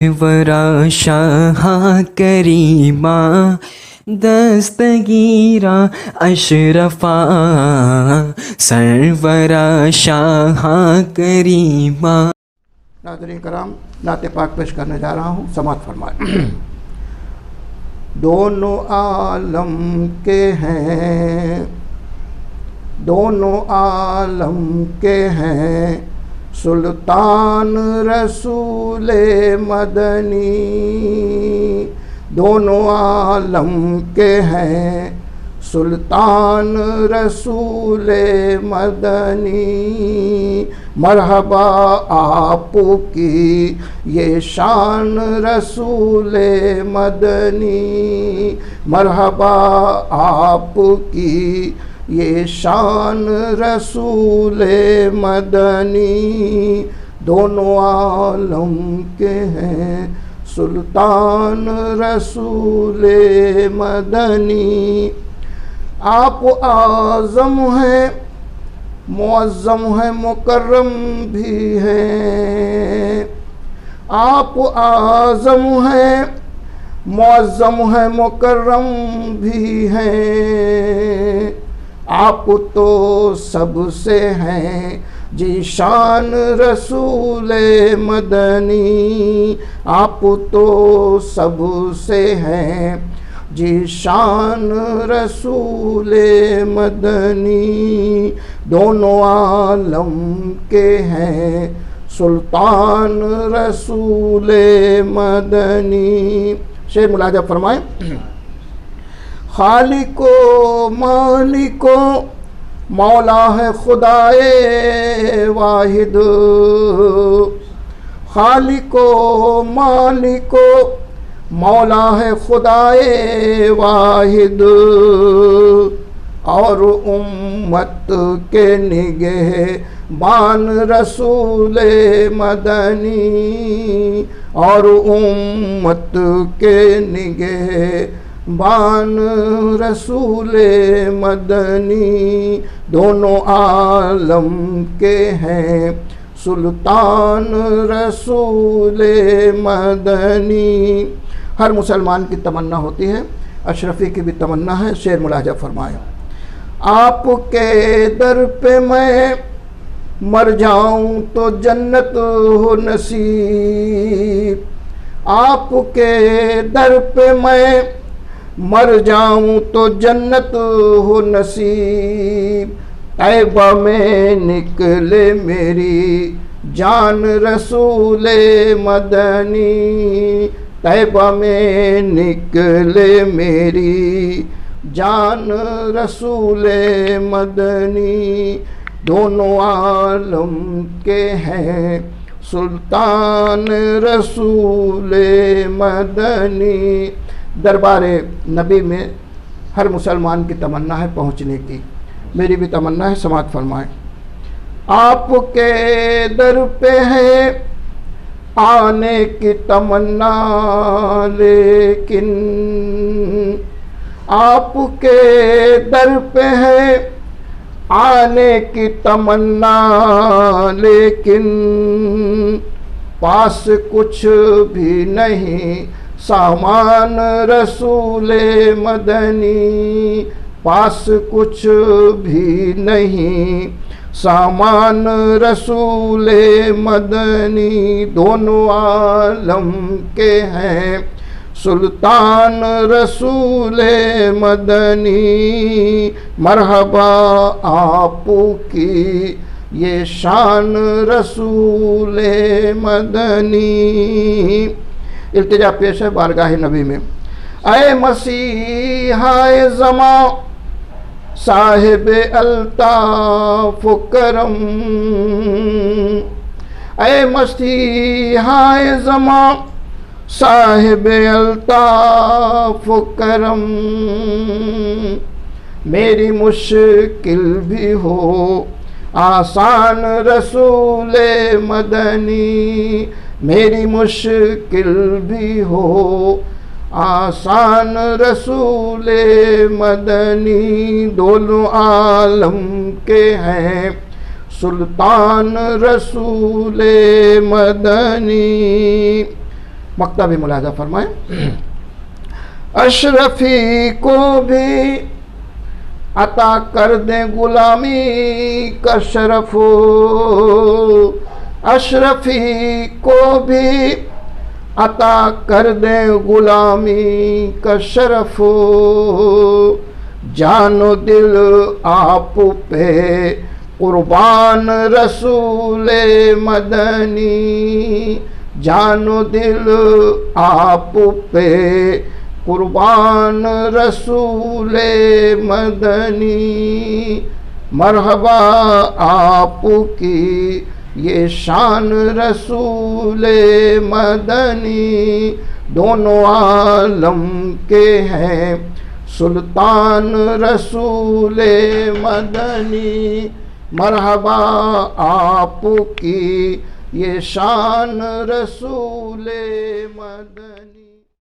वरा शाह करीमा दस्तगीरा अशरफा सरवरा शाह करीमा। नाज़रीन कराम, नाते पाक पेश करने जा रहा हूँ, समात फरमाए। दोनों आलम के हैं, दोनों आलम के हैं सुल्तान रसूल मदनी। दोनों आलम के हैं सुल्तान रसूल मदनी। मरहबा आपकी ये शान रसूल मदनी। मरहबा आपकी ये शान रसूल मदनी। दोनों आलम के हैं सुल्तान रसूल मदनी। आप आज़म हैं, मुअज़्ज़म हैं, मुकर्रम भी हैं। आप आज़म हैं, मुअज़्ज़म हैं, मुकर्रम भी हैं। आप तो सबसे हैं जीशान रसूल मदनी। आप तो सबसे हैं जीशान रसूल मदनी। दोनों आलम के हैं सुल्तान रसूल मदनी। शेर मुलाजा फरमाएं। खालिको मालिको मौला है खुदाए वाहिद। खालिको मालिको मौला है खुदाए वाहिद। और उम्मत के निगहबान रसूल मदनी। और उम्मत के निगहबान रसूल मदनी। दोनों आलम के हैं सुल्तान रसूल मदनी। हर मुसलमान की तमन्ना होती है, अशरफी की भी तमन्ना है। शेर मुलाजा फरमाए। आपके दर पे मैं मर जाऊं तो जन्नत हो नसीब। आपके दर पे मैं मर जाऊं तो जन्नत हो नसीब। तैबा में निकले मेरी जान रसूल मदनी। तैबा में निकले मेरी जान रसूल मदनी। दोनों आलम के हैं सुल्तान रसूल मदनी। दरबारे नबी में हर मुसलमान की तमन्ना है पहुँचने की, मेरी भी तमन्ना है, समात फरमाएं। आपके दर पे है आने की तमन्ना, लेकिन आपके दर पे है आने की तमन्ना, लेकिन पास कुछ भी नहीं सामान रसूल मदनी। पास कुछ भी नहीं सामान रसूल मदनी। दोनों आलम के हैं सुल्तान रसूल मदनी। मरहबा आपकी ये शान रसूल मदनी। इल्तिजा पेश है बारगाह नबी में। ऐ मसीहाए ज़मा साहिब अल्ताफ करम। ऐ मसीहाए ज़मा साहिब अल्ताफ करम। मेरी मुश्किल भी हो आसान रसूल मदनी। मेरी मुश्किल भी हो आसान रसूल मदनी। दोनों आलम के हैं सुल्तान रसूल मदनी। मक्ता भी मुलाजा फरमाएं। अशरफी को भी अता कर दें गुलामी का शरफ, अशरफी को भी अता कर दें गुलामी का शरफ, जानो दिल आप पे कुर्बान रसूल मदनी, जानो दिल आप पे कुर्बान रसूल मदनी, मरहबा आपकी ये शान रसूल मदनी, दोनों आलम के हैं सुल्तान रसूल मदनी, मरहबा आपकी ये शान रसूल मदनी।